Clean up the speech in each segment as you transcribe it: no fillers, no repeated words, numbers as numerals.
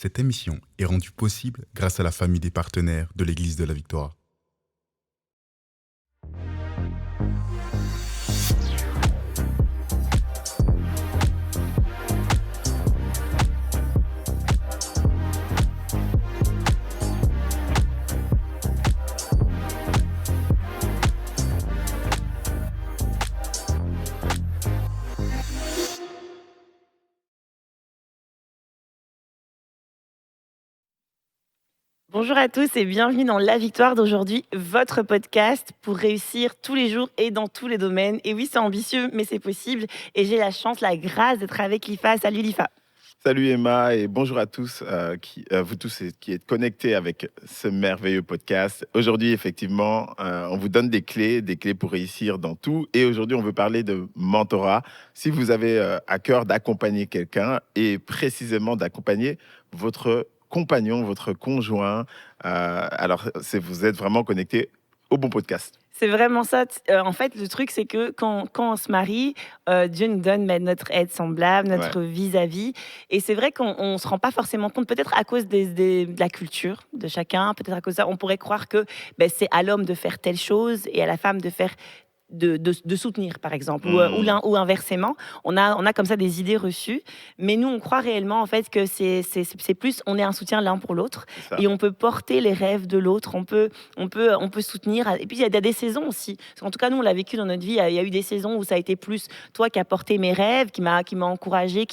Cette émission est rendue possible grâce à la famille des partenaires de l'Église de la Victoire. Bonjour à tous et bienvenue dans La Victoire d'aujourd'hui, votre podcast pour réussir tous les jours et dans tous les domaines. Et oui, c'est ambitieux, mais c'est possible. Et j'ai la chance, la grâce d'être avec Lifa. Salut Lifa. Salut Emma et bonjour à tous, vous tous qui êtes connectés avec ce merveilleux podcast. Aujourd'hui, effectivement, on vous donne des clés pour réussir dans tout. Et aujourd'hui, on veut parler de mentorat. Si vous avez à cœur d'accompagner quelqu'un et précisément d'accompagner votre compagnon, votre conjoint, vous êtes vraiment connectés au bon podcast. C'est vraiment ça. En fait, le truc, c'est que quand on se marie, Dieu nous donne notre aide semblable, notre vis-à-vis. Et c'est vrai qu'on ne se rend pas forcément compte, peut-être à cause de la culture de chacun, peut-être à cause de ça, on pourrait croire que c'est à l'homme de faire telle chose et à la femme de faire de soutenir, par exemple, ou inversement. On a comme ça des idées reçues, mais nous, on croit réellement, en fait, que c'est plus, on est un soutien l'un pour l'autre, et on peut porter les rêves de l'autre, on peut soutenir, et puis il y a des saisons aussi. En tout cas, nous, on l'a vécu dans notre vie, il y a eu des saisons où ça a été plus toi qui as porté mes rêves, qui m'a encouragé,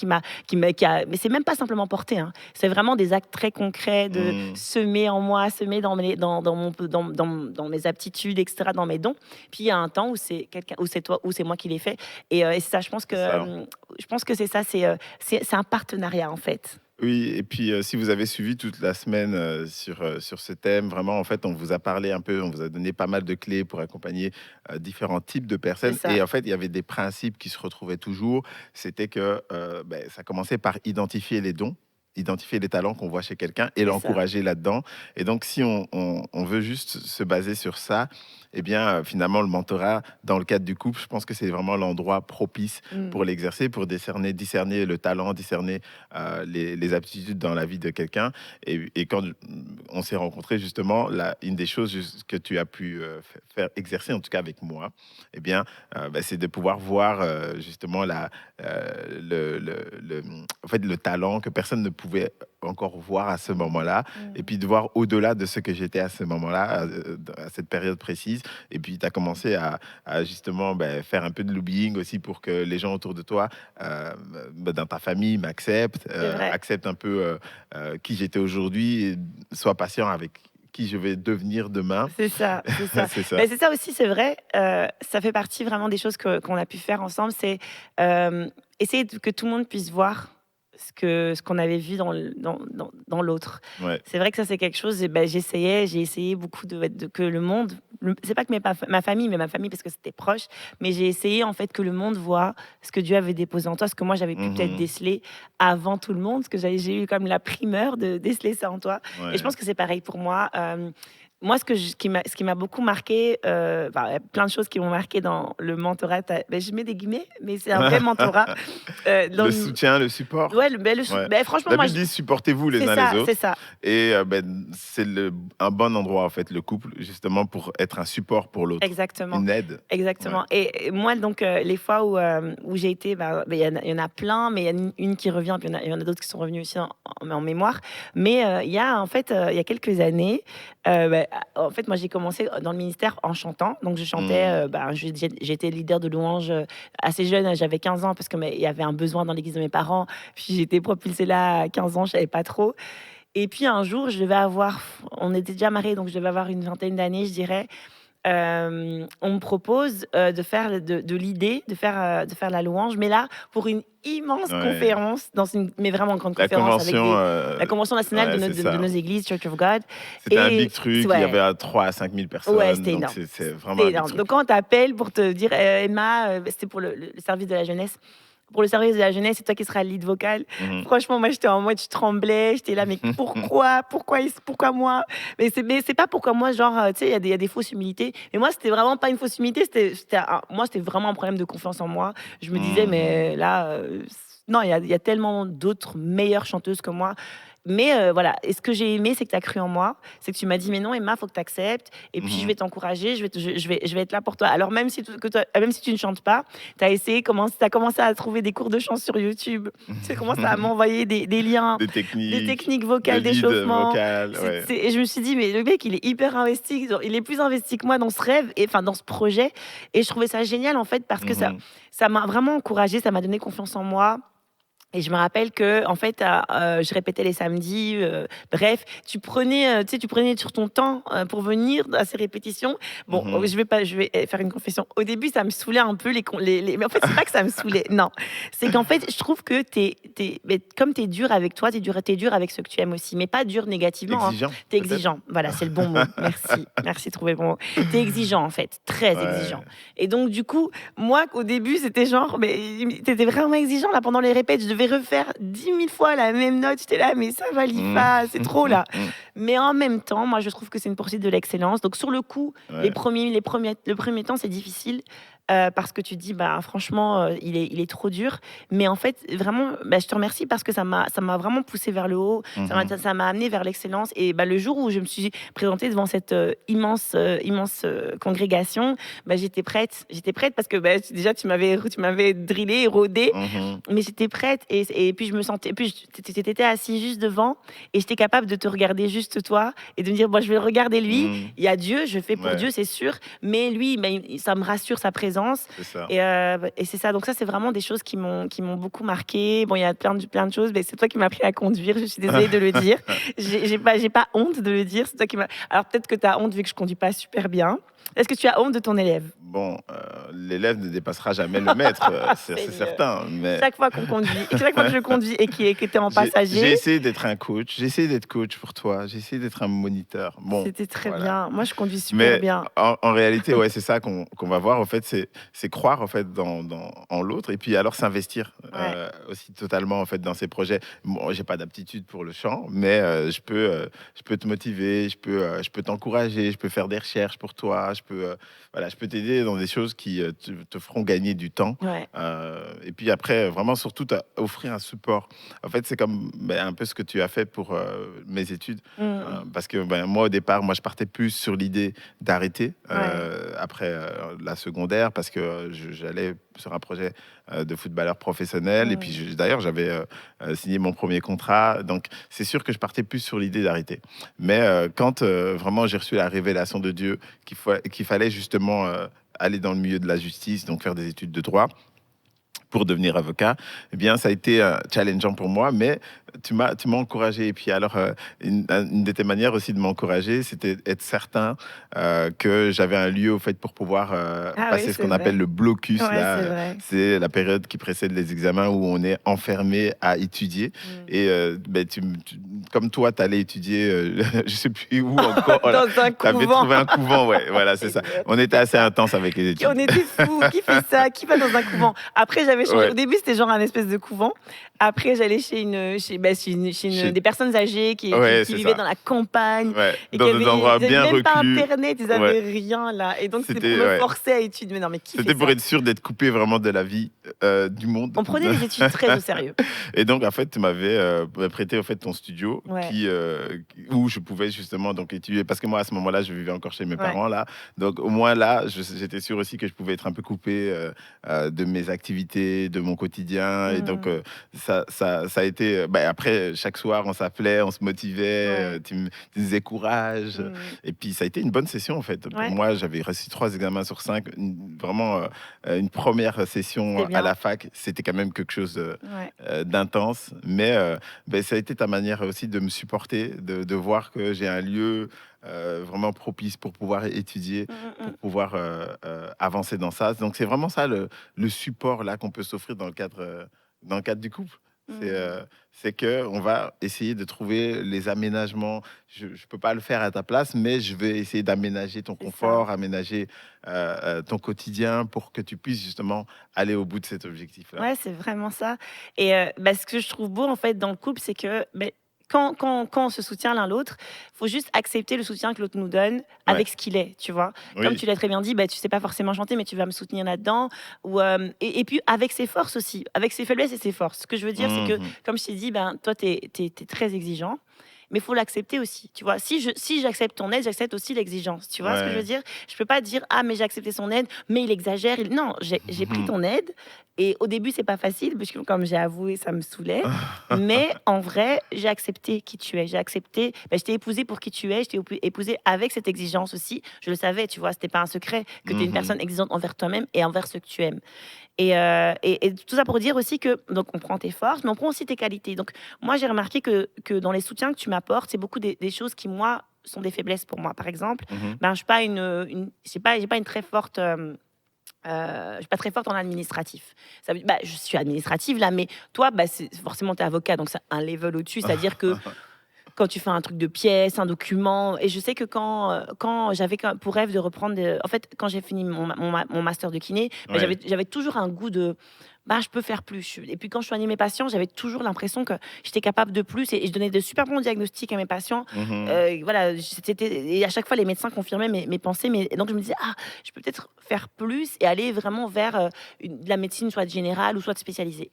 mais c'est même pas simplement porté, hein. C'est vraiment des actes très concrets de semer en moi, semer dans mes aptitudes, etc., dans mes dons. Puis il y a un temps où c'est quelqu'un, où c'est toi, où c'est moi qui l'ai fait. Et c'est ça, je pense que c'est ça, c'est un partenariat en fait. Oui, et puis si vous avez suivi toute la semaine sur ce thème, vraiment, en fait, on vous a parlé un peu, on vous a donné pas mal de clés pour accompagner différents types de personnes. Et en fait, il y avait des principes qui se retrouvaient toujours. C'était que ça commençait par identifier les dons, identifier les talents qu'on voit chez quelqu'un et l'encourager là-dedans. Et donc, si on veut juste se baser sur ça, eh bien, finalement, le mentorat, dans le cadre du couple, je pense que c'est vraiment l'endroit propice pour l'exercer, pour discerner le talent, discerner les aptitudes dans la vie de quelqu'un. Et quand on s'est rencontrés, justement, une des choses que tu as pu faire exercer, en tout cas avec moi, eh bien, c'est de pouvoir voir justement le talent que personne ne pouvait encore voir à ce moment-là, et puis de voir au-delà de ce que j'étais à ce moment-là, à cette période précise. Et puis tu as commencé à justement faire un peu de lobbying aussi pour que les gens autour de toi, dans ta famille, m'acceptent, acceptent un peu qui j'étais aujourd'hui, et soient patients avec qui je vais devenir demain. C'est ça. C'est ça. C'est ça aussi, c'est vrai. Ça fait partie vraiment des choses qu'on a pu faire ensemble. C'est essayer que tout le monde puisse voir ce qu'on avait vu dans l'autre. Ouais. C'est vrai que ça, c'est quelque chose, j'ai essayé beaucoup que le monde, c'est pas que ma famille, mais ma famille parce que c'était proche, mais j'ai essayé en fait que le monde voit ce que Dieu avait déposé en toi, ce que moi j'avais pu peut-être déceler avant tout le monde, parce que j'ai eu comme la primeur de déceler ça en toi. Ouais. Et je pense que c'est pareil pour moi. Moi, ce qui m'a beaucoup marqué, il y a plein de choses qui m'ont marqué dans le mentorat. Je mets des guillemets, mais c'est un vrai mentorat. Le soutien, le support. Ouais, franchement, moi, je dis supportez-vous les uns les autres. C'est ça. Et c'est un bon endroit, en fait, le couple, justement, pour être un support pour l'autre. Exactement. Une aide. Exactement. Ouais. Et moi, donc, les fois où j'ai été, il y en a plein, mais il y a une qui revient, puis il y en a d'autres qui sont revenus aussi en mémoire. Mais il y a quelques années, en fait, moi, j'ai commencé dans le ministère en chantant. Donc, je chantais, j'étais leader de louange assez jeune, j'avais 15 ans, parce qu'il y avait un besoin dans l'église de mes parents. Puis, j'étais propulsée là à 15 ans, je ne savais pas trop. Et puis, un jour, on était déjà mariés, donc je devais avoir une vingtaine d'années, je dirais. On me propose de faire la louange, mais là, pour une immense conférence, mais vraiment une grande conférence, la convention nationale de nos églises, Church of God. C'était un big truc, il y avait 3 à 5 000 personnes. Ouais, c'était énorme. C'est vraiment énorme. Donc, quand on t'appelle pour te dire, Emma, c'était pour le service de la jeunesse. Pour le service de la jeunesse, c'est toi qui seras le lead vocal. Franchement, moi, j'étais en mode, je tremblais. J'étais là, mais pourquoi moi? Mais c'est pas pourquoi moi, genre, tu sais, il y a des fausses humilités. Mais moi, c'était vraiment pas une fausse humilité. Moi, c'était vraiment un problème de confiance en moi. Je me disais, mais là, non, il y a tellement d'autres meilleures chanteuses que moi. Mais voilà, et ce que j'ai aimé, c'est que tu as cru en moi, c'est que tu m'as dit, mais non, Emma, faut que tu acceptes, et puis je vais t'encourager, je vais être là pour toi. Alors même si tu ne chantes pas, tu as commencé à trouver des cours de chant sur YouTube, tu as commencé à m'envoyer des liens, Des des techniques, techniques de vocales, lead d'échauffement. vocal, ouais. Et je me suis dit, mais le mec, il est hyper investi, il est plus investi que moi dans ce rêve, et enfin dans ce projet, et je trouvais ça génial en fait, parce que ça m'a vraiment encouragée, ça m'a donné confiance en moi. Et je me rappelle que, en fait, je répétais les samedis. Bref, tu prenais sur ton temps pour venir à ces répétitions. Bon, je vais faire une confession. Au début, ça me saoulait un peu mais en fait, c'est pas que ça me saoulait. Non, c'est qu'en fait, je trouve que mais comme t'es dur avec toi, t'es dur avec ceux que tu aimes aussi, mais pas dur négativement. Exigeant. T'es exigeant. Voilà, c'est le bon mot. Merci de trouver le bon mot. T'es exigeant en fait, très exigeant. Et donc du coup, moi, au début, c'était genre, mais t'étais vraiment exigeant là pendant les répètes. Je devais refaire 10 000 fois la même note. J'étais là, mais ça valide pas, c'est trop là. Mais en même temps, moi, je trouve que c'est une poursuite de l'excellence. Donc sur le coup, le premier temps, c'est difficile. Parce que tu te dis, bah, franchement, il est trop dur. Mais en fait, vraiment, bah, je te remercie parce que ça m'a vraiment poussé vers le haut. Ça m'a amené vers l'excellence. Et bah, le jour où je me suis présentée devant cette immense congrégation, bah, j'étais prête. J'étais prête parce que bah, déjà, tu m'avais drillé, rodé. Mais j'étais prête. Et puis, je me sentais. Puis, tu étais assis juste devant. Et j'étais capable de te regarder juste toi. Et de me dire, bon, je vais regarder lui. Il y a Dieu, je fais pour Dieu, c'est sûr. Mais lui, bah, ça me rassure sa présence. C'est ça. Et c'est ça. Donc ça, c'est vraiment des choses qui m'ont beaucoup marqué. Bon, il y a plein de choses, mais c'est toi qui m'as appris à conduire. Je suis désolée de le dire. J'ai pas honte de le dire. C'est toi qui m'a. Alors peut-être que tu as honte vu que je conduis pas super bien. Est-ce que tu as honte de ton élève? Bon, l'élève ne dépassera jamais le maître, c'est certain. Mais chaque fois que je conduis et qui était en passager. J'ai essayé d'être un coach. J'ai essayé d'être coach pour toi. J'ai essayé d'être un moniteur. Bon, c'était très bien. Moi, je conduis super bien. En réalité, ouais, c'est ça qu'on va voir. En fait, c'est croire en fait en l'autre et puis alors s'investir aussi totalement en fait dans ces projets. Bon, j'ai pas d'aptitude pour le chant, mais je peux te motiver, je peux t'encourager, je peux faire des recherches pour toi, je peux t'aider dans des choses qui te feront gagner du temps. Et puis après, vraiment surtout offrir un support. En fait, c'est comme un peu ce que tu as fait pour mes études, parce que moi au départ, je partais plus sur l'idée d'arrêter après la secondaire, parce que j'allais sur un projet de footballeur professionnel. Et puis d'ailleurs, j'avais signé mon premier contrat. Donc c'est sûr que je partais plus sur l'idée d'arrêter. Mais quand vraiment j'ai reçu la révélation de Dieu qu'il fallait justement aller dans le milieu de la justice, donc faire des études de droit pour devenir avocat, eh bien, ça a été challengeant pour moi, mais tu m'as encouragé. Et puis alors, une de tes manières aussi de m'encourager, c'était être certain que j'avais un lieu au fait pour pouvoir passer ce qu'on appelle le blocus. C'est la période qui précède les examens où on est enfermé à étudier. Et comme toi, tu allais étudier, je sais plus où encore. Dans un couvent. Tu avais trouvé un couvent, voilà, c'est ça. On était assez intense avec les études. On était fous. Qui fait ça? Qui va dans un couvent? Après, j'avais changé. Au début, c'était genre un espèce de couvent. Après, j'allais chez des personnes âgées qui vivaient dans la campagne. Et dans des endroits bien reclus. Ils n'avaient même pas Internet, ils n'avaient rien là. Et donc, c'était pour me forcer à étudier. Mais non, mais qui fait ça? C'était pour être sûr d'être coupé vraiment de la vie du monde. On prenait les études très au sérieux. Et donc, en fait, tu m'avais prêté en fait, ton studio où je pouvais justement donc, étudier. Parce que moi, à ce moment-là, je vivais encore chez mes parents. Là. Donc, au moins là, j'étais sûr aussi que je pouvais être un peu coupé de mes activités, de mon quotidien. Et donc, ça a été... après, chaque soir, on s'appelait, on se motivait, tu me disais courage. Et puis, ça a été une bonne session, en fait. Pour moi, j'avais réussi 3 examens sur 5. Vraiment, une première session à la fac, c'était quand même quelque chose d'intense. Mais ça a été ta manière aussi de me supporter, de voir que j'ai un lieu vraiment propice pour pouvoir étudier, pour pouvoir avancer dans ça. Donc, c'est vraiment ça le support là qu'on peut s'offrir dans le cadre du couple. C'est que on va essayer de trouver les aménagements. Je peux pas le faire à ta place, mais je vais essayer d'aménager ton confort, aménager ton quotidien pour que tu puisses justement aller au bout de cet objectif-là. Ouais, c'est vraiment ça. Et ce que je trouve beau en fait dans le couple, c'est que quand on se soutient l'un l'autre, il faut juste accepter le soutien que l'autre nous donne avec ce qu'il est, tu vois. Comme tu l'as très bien dit, tu sais pas forcément chanter, mais tu vas me soutenir là-dedans. Et puis avec ses forces aussi, avec ses faiblesses et ses forces. Ce que je veux dire, c'est que, comme je t'ai dit, toi, tu es très exigeant. Mais il faut l'accepter aussi, tu vois. Si j'accepte ton aide, j'accepte aussi l'exigence, tu vois ce que je veux dire. Je peux pas dire, mais j'ai accepté son aide, mais il exagère. Non, j'ai pris ton aide. Et au début, c'est pas facile, parce que comme j'ai avoué, ça me saoulait. Mais en vrai, j'ai accepté qui tu es. J'ai accepté, je t'ai épousée pour qui tu es. Je t'ai épousée avec cette exigence aussi. Je le savais, tu vois, c'était pas un secret que tu es une personne exigeante envers toi-même et envers ceux que tu aimes. Et tout ça pour dire aussi que, donc, on prend tes forces, mais on prend aussi tes qualités. Donc, moi, j'ai remarqué que dans les soutiens que tu m'apportes, c'est beaucoup des choses qui, moi, sont des faiblesses pour moi. Par exemple, je suis pas j'ai pas une très forte... je suis pas très forte en administratif. Je suis administrative là, mais toi, forcément, tu es avocat, donc c'est un level au-dessus. C'est-à-dire que quand tu fais un truc de pièce, un document, et je sais que quand j'avais pour rêve de reprendre... En fait, quand j'ai fini mon master de kiné, j'avais toujours un goût de... je peux faire plus. Et puis quand je soignais mes patients, j'avais toujours l'impression que j'étais capable de plus et je donnais de super bons diagnostics à mes patients. Voilà, et à chaque fois, les médecins confirmaient mes pensées. Mais donc, je me disais, je peux peut-être faire plus et aller vraiment vers de la médecine, soit générale ou soit spécialisée.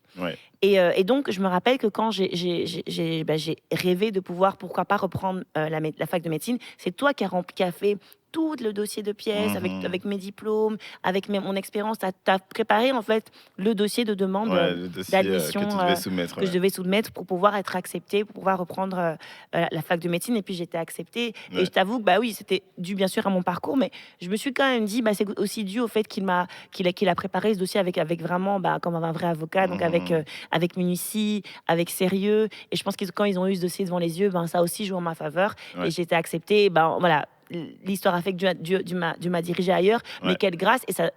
Et donc, je me rappelle que quand j'ai rêvé de pouvoir, pourquoi pas, reprendre la fac de médecine, c'est toi qui a fait tout le dossier de pièces avec mes diplômes, avec mon expérience. Tu as préparé en fait le dossier de demande d'admission que je devais soumettre pour pouvoir être acceptée, pour pouvoir reprendre la fac de médecine. Et puis j'étais acceptée. Et je t'avoue que oui, c'était dû bien sûr à mon parcours, mais je me suis quand même dit, c'est aussi dû au fait qu'il a préparé ce dossier avec vraiment comme un vrai avocat, donc avec minutie, avec sérieux. Et je pense que quand ils ont eu ce dossier devant les yeux, ça aussi joue en ma faveur. Et j'ai été acceptée. Voilà. L'histoire a fait que Dieu m'a dirigé ailleurs, mais quelle grâce. Et ça,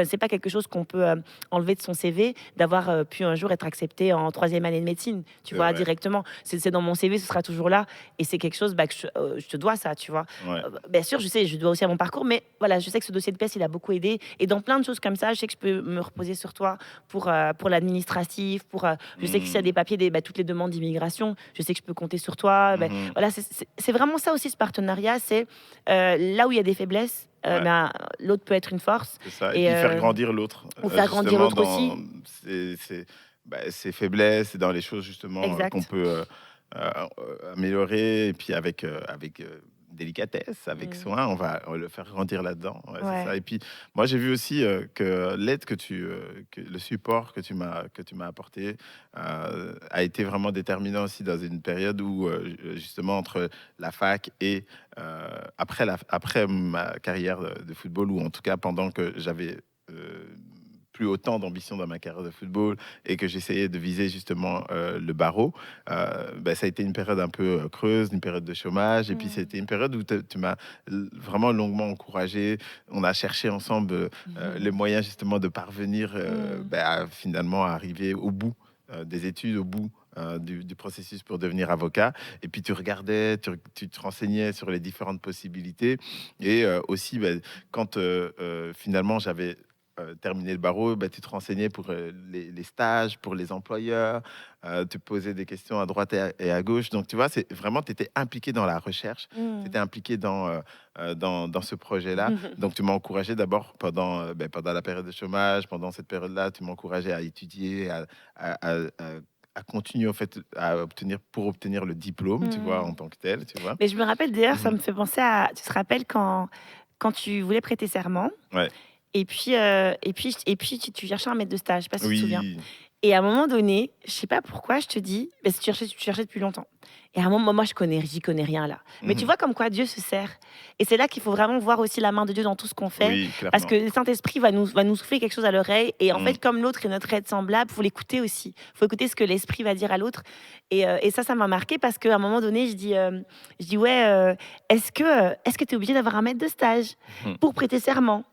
c'est pas quelque chose qu'on peut enlever de son CV, d'avoir pu un jour être accepté en 3e année de médecine, tu vois, directement. C'est dans mon CV, ce sera toujours là. Et c'est quelque chose que je te dois ça, tu vois. Bien sûr, je sais, je dois aussi à mon parcours, mais voilà, je sais que ce dossier de pièces, il a beaucoup aidé. Et dans plein de choses comme ça, je sais que je peux me reposer sur toi pour l'administratif, je sais que s'il y a des papiers, toutes les demandes d'immigration, je sais que je peux compter sur toi. Voilà, c'est vraiment ça aussi, ce partenariat. C'est là où il y a des faiblesses, l'autre peut être une force. C'est ça. Et puis faire grandir l'autre. Ou faire grandir l'autre aussi. Ses faiblesses et dans les choses justement qu'on peut améliorer. Et puis avec délicatesse, avec soin, on va le faire grandir là-dedans. C'est ça. Et puis moi j'ai vu aussi que l'aide que le support que tu m'as apporté a été vraiment déterminant aussi dans une période où justement entre la fac et après ma carrière de football, ou en tout cas pendant que j'avais plus autant d'ambition dans ma carrière de football et que j'essayais de viser justement le barreau, ça a été une période un peu creuse, une période de chômage. Et puis c'était une période où tu m'as vraiment longuement encouragé. On a cherché ensemble les moyens justement de parvenir finalement à arriver au bout des études, au bout du processus pour devenir avocat. Et puis tu regardais, tu te renseignais sur les différentes possibilités. Et aussi, quand finalement j'avais terminé le barreau, tu te renseignais pour les stages, pour les employeurs, tu posais des questions à droite et à gauche. Donc tu vois, c'est vraiment, tu étais impliqué dans la recherche, tu étais impliqué dans ce projet-là. Donc tu m'as encouragé d'abord pendant la période de chômage, pendant cette période-là, tu m'as encouragé à étudier, à continuer en fait pour obtenir le diplôme, tu vois, en tant que tel, tu vois. Mais je me rappelle d'ailleurs, ça me fait penser à, tu te rappelles quand tu voulais prêter serment, et puis tu cherchais un maître de stage, je sais pas si tu te souviens. Et à un moment donné, je sais pas pourquoi, je te dis, tu cherchais depuis longtemps. Et à un moment, moi, j'y connais rien là. Mais tu vois comme quoi Dieu se sert. Et c'est là qu'il faut vraiment voir aussi la main de Dieu dans tout ce qu'on fait. Parce que le Saint-Esprit va nous souffler quelque chose à l'oreille. Et en fait, comme l'autre est notre aide semblable, il faut l'écouter aussi. Il faut écouter ce que l'Esprit va dire à l'autre. Et ça m'a marqué parce qu'à un moment donné, je dis est-ce que tu es obligé d'avoir un maître de stage pour prêter serment?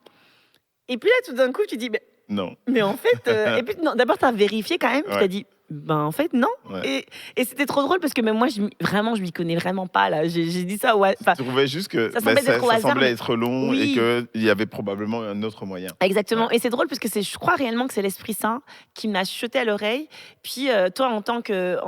Et puis là, tout d'un coup, tu dis... Non. Mais en fait, et puis non, d'abord, tu as vérifié quand même. Tu t'as dit, Ben, en fait, non. Ouais. Et c'était trop drôle parce que même moi, vraiment, je m'y connais vraiment pas, là. J'ai dit ça, ouais. Tu trouvais juste que Ça semblait être au ça hasard, semblait mais être long et oui. qu'il y avait probablement un autre moyen. Exactement. Ouais. Et c'est drôle parce que je crois réellement que c'est l'Esprit Saint qui me l'a chuchoté à l'oreille. Puis toi, en tant que,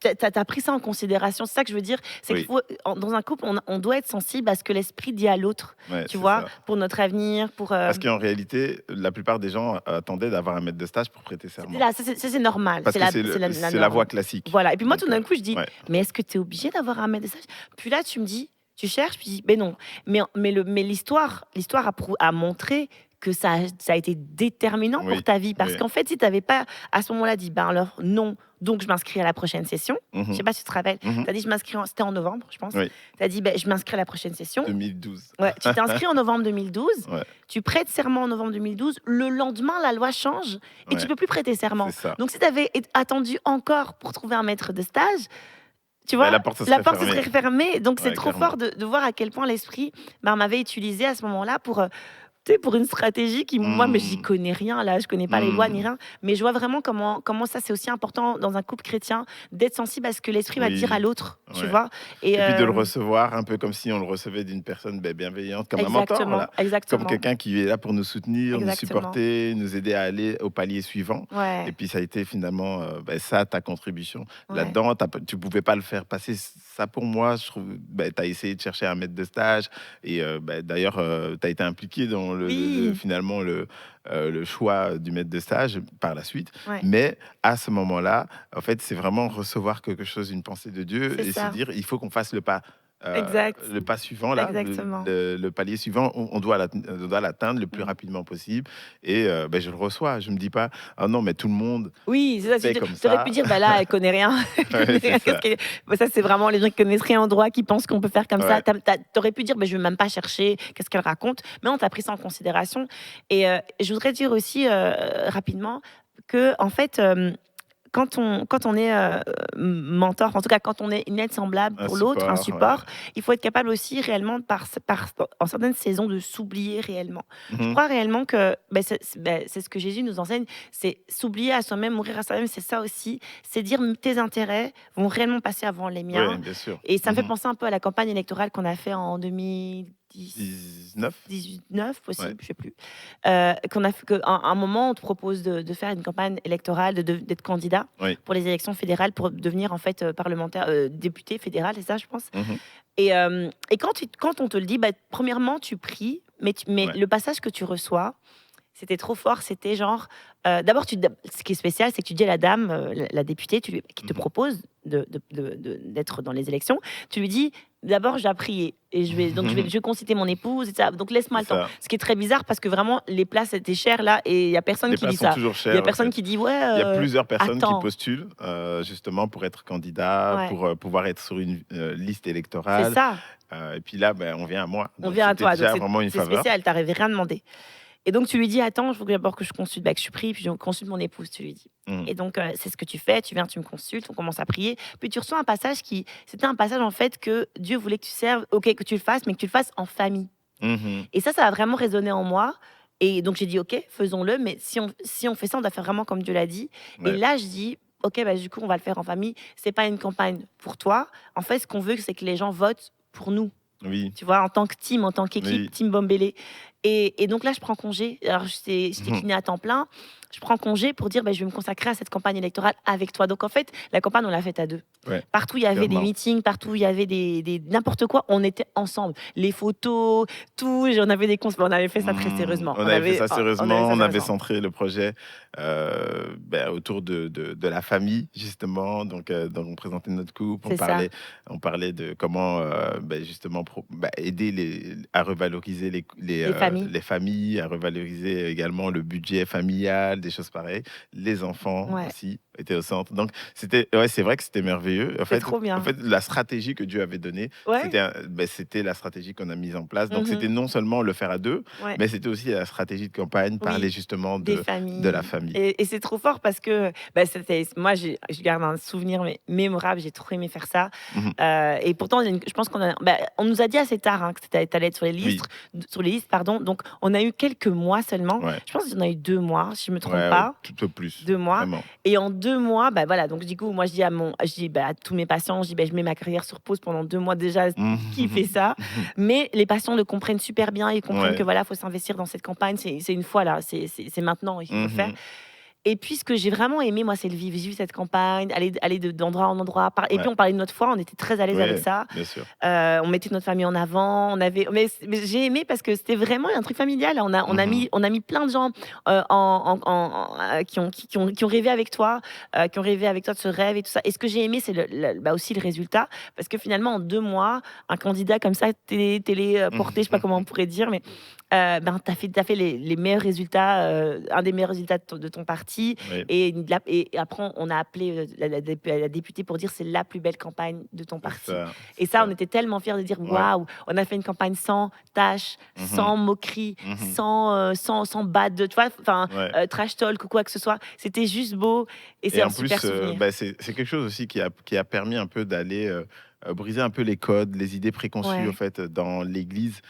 t'as pris ça en considération. C'est ça que je veux dire. C'est qu'il Oui. faut, dans un couple, on doit être sensible à ce que l'Esprit dit à l'autre. Ouais, Tu c'est vois, ça. pour notre avenir, pour. Parce qu'en réalité, la plupart des gens attendaient d'avoir un maître de stage pour prêter serment. Là, ça, c'est normal. Parce que c'est la norme. voie classique. Voilà. Et puis moi, Donc, tout d'un coup, je dis, ouais. mais est-ce que tu es obligé d'avoir un maître de stage? Puis là, tu me dis, tu cherches, puis ben non. Mais l'histoire a montré que ça a été déterminant Oui, pour ta vie. Parce oui. qu'en fait, si tu n'avais pas à ce moment-là dit, ben alors non, donc je m'inscris à la prochaine session. Je sais pas si tu te rappelles. Mhm. Tu as dit, c'était en novembre, je pense. Oui. Tu as dit, ben, je m'inscris à la prochaine session. 2012. Ouais, tu t'es inscrit en novembre 2012. Ouais. Tu prêtes serment en novembre 2012. Le lendemain, la loi change et Ouais. tu peux plus prêter serment. C'est ça. Donc, si tu avais attendu encore pour trouver un maître de stage, tu vois, la porte se serait fermée. Donc, c'est trop clairement. fort de voir à quel point l'esprit m'avait utilisé à ce moment-là pour une stratégie qui, moi, mais j'y connais rien, là, je connais pas les lois ni rien, mais je vois vraiment comment ça, c'est aussi important dans un couple chrétien, d'être sensible à ce que l'esprit va dire à l'autre, tu vois. Et puis de le recevoir un peu comme si on le recevait d'une personne bienveillante, comme un mentor, voilà. Exactement. Comme quelqu'un qui est là pour nous soutenir, Exactement. nous supporter, nous aider à aller au palier suivant. Ouais. Et puis ça a été finalement ça, ta contribution. Ouais. Là-dedans, tu pouvais pas le faire passer. Ça, pour moi, je trouve, tu as essayé de chercher un maître de stage. Et d'ailleurs, tu as été impliqué dans finalement le choix du maître de stage par la suite. Ouais. Mais à ce moment-là, en fait, c'est vraiment recevoir quelque chose, une pensée de Dieu, et se dire, il faut qu'on fasse le pas. Le pas suivant, là, le palier suivant, on doit l'atteindre le plus rapidement possible. Et je le reçois. Je me dis pas, ah non, mais tout le monde. Oui, c'est ça. Tu aurais pu dire, bah là, elle connaît rien. Ça, c'est vraiment les gens qui connaissent rien en droit, qui pensent qu'on peut faire comme ça. T'aurais pu dire, je vais même pas chercher, qu'est-ce qu'elle raconte. Mais on t'a pris ça en considération. Et je voudrais dire aussi rapidement que, en fait, quand on est mentor, en tout cas quand on est une aide semblable pour l'autre, un support, il faut être capable aussi réellement, en certaines saisons, de s'oublier réellement. Je crois réellement que c'est ce que Jésus nous enseigne, c'est s'oublier à soi-même, mourir à soi-même, c'est ça aussi, c'est dire tes intérêts vont réellement passer avant les miens. Oui, bien sûr. Et ça me fait penser un peu à la campagne électorale qu'on a fait en 2019 possible, je sais plus. Qu'on a fait qu'à un moment on te propose de faire une campagne électorale, d'être candidat pour les élections fédérales pour devenir en fait parlementaire, député fédéral, c'est ça je pense. Et quand on te le dit, premièrement tu pries, mais le passage que tu reçois, c'était trop fort, c'était genre d'abord ce qui est spécial, c'est que tu dis à la dame, la députée, qui te propose d'être dans les élections, tu lui dis d'abord j'ai prié et je vais consulter mon épouse et ça, donc laisse-moi le temps. Ce qui est très bizarre parce que vraiment les places étaient chères là et il y a personne qui dit ça. Il y a personne qui dit il y a plusieurs personnes qui postulent justement pour être candidat, pour pouvoir être sur une liste électorale. C'est ça. Et puis là on vient à moi. On vient à toi, donc vraiment une faveur. C'est spécial, t'avais rien demandé. Et donc, tu lui dis, attends, il faut d'abord que je consulte, que je suis prie, puis je consulte mon épouse, tu lui dis. Et donc, c'est ce que tu fais, tu viens, tu me consultes, on commence à prier. Puis tu reçois un passage c'était un passage en fait que Dieu voulait que tu serves, que tu le fasses, mais que tu le fasses en famille. Et ça a vraiment résonné en moi. Et donc, j'ai dit, ok, faisons-le, mais si on fait ça, on doit faire vraiment comme Dieu l'a dit. Et là, je dis, ok, du coup, on va le faire en famille. C'est pas une campagne pour toi. En fait, ce qu'on veut, c'est que les gens votent pour nous. Oui. Tu vois, en tant que team, en tant qu'équipe, Team Bombélé. Et donc là, je prends congé. Alors, j'étais kiné à temps plein. Je prends congé pour dire, je vais me consacrer à cette campagne électorale avec toi. Donc, en fait, la campagne, on l'a faite à deux. Partout, il y avait des meetings, partout, il y avait des n'importe quoi. On était ensemble. Les photos, tout. On avait des on avait fait ça très sérieusement. On avait fait ça sérieusement. On avait centré le projet autour de la famille, justement. Donc, on présentait notre couple. On parlait de comment, justement, aider à revaloriser les familles, à revaloriser également le budget familial, des choses pareilles. Les enfants aussi étaient au centre. Donc, c'est vrai que c'était merveilleux. En fait, trop bien. En fait, la stratégie que Dieu avait donnée, c'était la stratégie qu'on a mise en place. Donc, c'était non seulement le faire à deux, mais c'était aussi la stratégie de campagne, parler justement de la famille. Et c'est trop fort parce que moi, je garde un souvenir mémorable. J'ai trop aimé faire ça. Et pourtant, je pense on nous a dit assez tard que tu allais être sur les listes, ans. Donc, on a eu quelques mois seulement. Ouais. Je pense qu'on a eu 2 mois, si je me trompe Ouais, pas. tout peu plus. 2 mois. Vraiment. Et en 2 mois, bah voilà, donc du coup, moi, je dis à tous mes patients, je dis, je mets ma carrière sur pause pendant 2 mois déjà. Qui fait ça? Mais les patients le comprennent super bien. Ils comprennent que voilà, faut s'investir dans cette campagne. C'est une fois là, c'est maintenant, il faut le faire. Et puis, ce que j'ai vraiment aimé, moi, c'est le vivre cette campagne, aller d'endroit en endroit. Et puis, on parlait de notre foi, on était très à l'aise avec ça. Bien sûr. On mettait notre famille en avant. Mais j'ai aimé parce que c'était vraiment un truc familial. On a mis plein de gens qui ont rêvé avec toi, qui ont rêvé avec toi de ce rêve et tout ça. Et ce que j'ai aimé, c'est aussi le résultat. Parce que finalement, en 2 mois, un candidat comme ça, téléporté, je sais pas comment on pourrait dire, mais t'as fait les meilleurs résultats, un des meilleurs résultats de ton parti. Oui. Et après, on a appelé la députée pour dire c'est la plus belle campagne de ton parti. Et ça, on était tellement fiers de dire waouh, on a fait une campagne sans tâches, sans moquerie, sans bad, tu vois, trash talk ou quoi que ce soit. C'était juste beau et c'est un super souvenir. C'est quelque chose aussi qui a permis un peu d'aller briser un peu les codes, les idées préconçues en fait dans l'Église.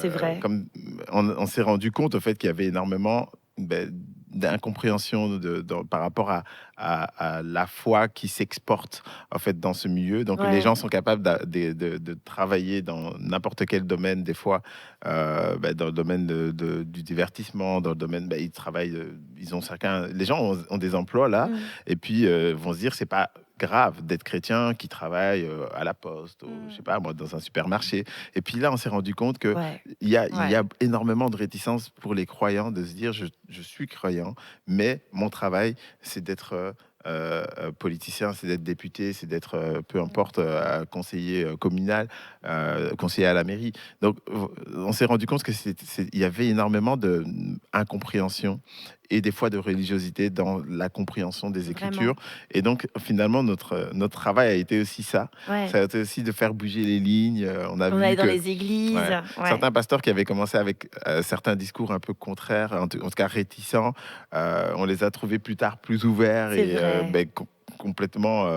C'est vrai. Comme on s'est rendu compte au fait qu'il y avait énormément d'incompréhension par rapport à la foi qui s'exporte en fait dans ce milieu. Donc les gens sont capables de travailler dans n'importe quel domaine, des fois dans le domaine du divertissement, dans le domaine ils travaillent, les gens ont des emplois là, et puis vont se dire c'est pas grave d'être chrétien qui travaille à la poste ou je sais pas moi dans un supermarché. Et puis là on s'est rendu compte que il y a énormément de réticence pour les croyants de se dire je suis croyant, mais mon travail c'est d'être politicien, c'est d'être député, c'est d'être peu importe conseiller communal, conseiller à la mairie. Donc on s'est rendu compte que il y avait énormément de incompréhension et des fois de religiosité dans la compréhension des Écritures. Vraiment. Et donc finalement notre travail a été aussi ça. Ça a été aussi de faire bouger les lignes. On allait dans les églises. Certains pasteurs qui avaient commencé avec certains discours un peu contraires, en tout cas réticents, on les a trouvés plus tard plus ouverts et complètement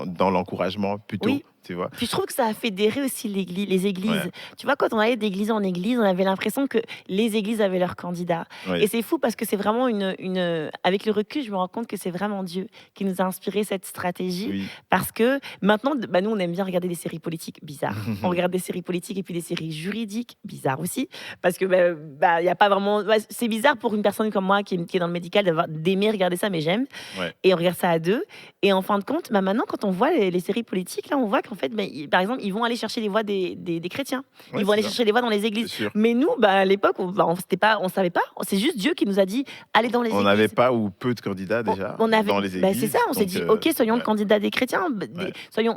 dans l'encouragement plutôt. Oui. Tu vois. Puis je trouve que ça a fédéré aussi les églises. Tu vois, quand on allait d'église en église, on avait l'impression que les églises avaient leurs candidats. Et c'est fou parce que c'est vraiment avec le recul, je me rends compte que c'est vraiment Dieu qui nous a inspiré cette stratégie. Parce que maintenant, nous, on aime bien regarder des séries politiques bizarres. On regarde des séries politiques et puis des séries juridiques bizarres aussi. Parce que y a pas vraiment... c'est bizarre pour une personne comme moi qui est dans le médical d'aimer regarder ça, mais j'aime. Et on regarde ça à 2. Et en fin de compte, maintenant, quand on voit les séries politiques, là, on voit qu'en fait, par exemple, ils vont aller chercher les voix des chrétiens. Ils vont aller chercher les voix dans les églises. Mais nous, à l'époque, on savait pas. C'est juste Dieu qui nous a dit, allez dans les églises. On n'avait pas ou peu de candidats déjà dans les églises. C'est ça, on s'est dit, ok, soyons le candidat des chrétiens.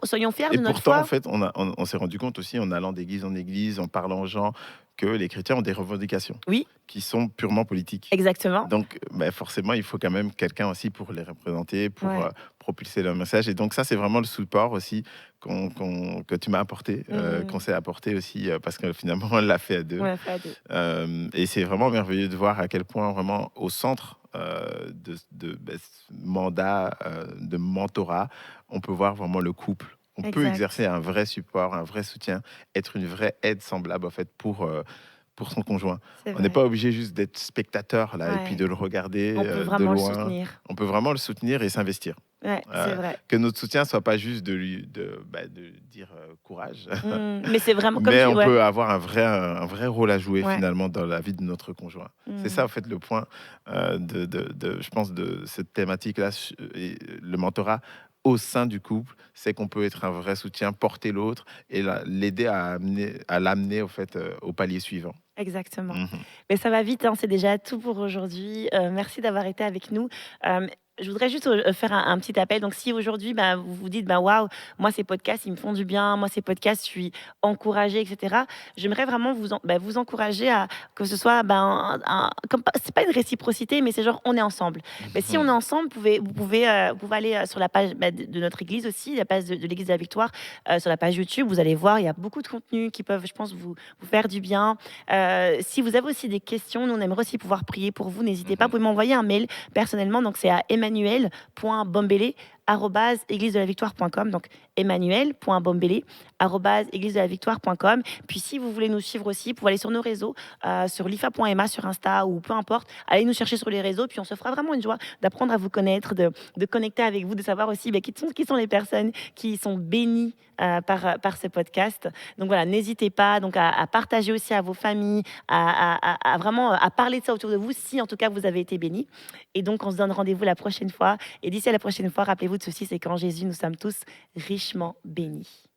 Soyons fiers de notre foi. Et pourtant, en fait, on s'est rendu compte aussi, en allant d'église en église, en parlant aux gens, que les chrétiens ont des revendications qui sont purement politiques. Exactement. Donc, forcément, il faut quand même quelqu'un aussi pour les représenter, pour propulser leur message. Et donc, ça, c'est vraiment le support aussi que tu m'as apporté, qu'on s'est apporté aussi, parce que finalement, on l'a fait à 2. Et c'est vraiment merveilleux de voir à quel point, vraiment, au centre de ce mandat de mentorat, on peut voir vraiment le couple. On peut exercer un vrai support, un vrai soutien, être une vraie aide semblable en fait pour son conjoint. On n'est pas obligé juste d'être spectateur là et puis de le regarder on peut vraiment de loin. Le soutenir. On peut vraiment le soutenir et s'investir. C'est vrai. Que notre soutien soit pas juste de dire courage. Mais c'est vraiment comme mais on peut avoir un vrai rôle à jouer finalement dans la vie de notre conjoint. C'est ça en fait le point je pense de cette thématique là, le mentorat au sein du couple, c'est qu'on peut être un vrai soutien, porter l'autre et l'aider à l'amener au fait au palier suivant. Exactement. Mais ça va vite, c'est déjà tout pour aujourd'hui. Merci d'avoir été avec nous. Je voudrais juste faire un petit appel. Donc, si aujourd'hui, vous vous dites, waouh, moi, ces podcasts, ils me font du bien. Moi, ces podcasts, je suis encouragée, etc. J'aimerais vraiment vous encourager à que ce soit, c'est pas une réciprocité, mais c'est genre, on est ensemble. Mais si on est ensemble, vous pouvez aller sur la page de notre église aussi, la page de l'église de la Victoire, sur la page YouTube. Vous allez voir, il y a beaucoup de contenus qui peuvent, je pense, vous faire du bien. Si vous avez aussi des questions, nous, on aimerait aussi pouvoir prier pour vous. N'hésitez pas, vous pouvez m'envoyer un mail personnellement. Donc, c'est à emmanuel.bombele emmanuel@églisedelavictoire.com, donc emmanuel.bombele @églisedelavictoire.com. Puis si vous voulez nous suivre aussi, vous pouvez aller sur nos réseaux, sur lifa.emma sur Insta ou peu importe, allez nous chercher sur les réseaux, puis on se fera vraiment une joie d'apprendre à vous connaître, de connecter avec vous, de savoir aussi qui sont les personnes qui sont bénies par ce podcast. Donc voilà, n'hésitez pas donc à partager aussi à vos familles, à vraiment à parler de ça autour de vous, si en tout cas vous avez été bénis. Et donc on se donne rendez-vous la prochaine fois. Et d'ici à la prochaine fois, rappelez-vous de ceci, c'est qu'en Jésus, nous sommes tous richement bénis.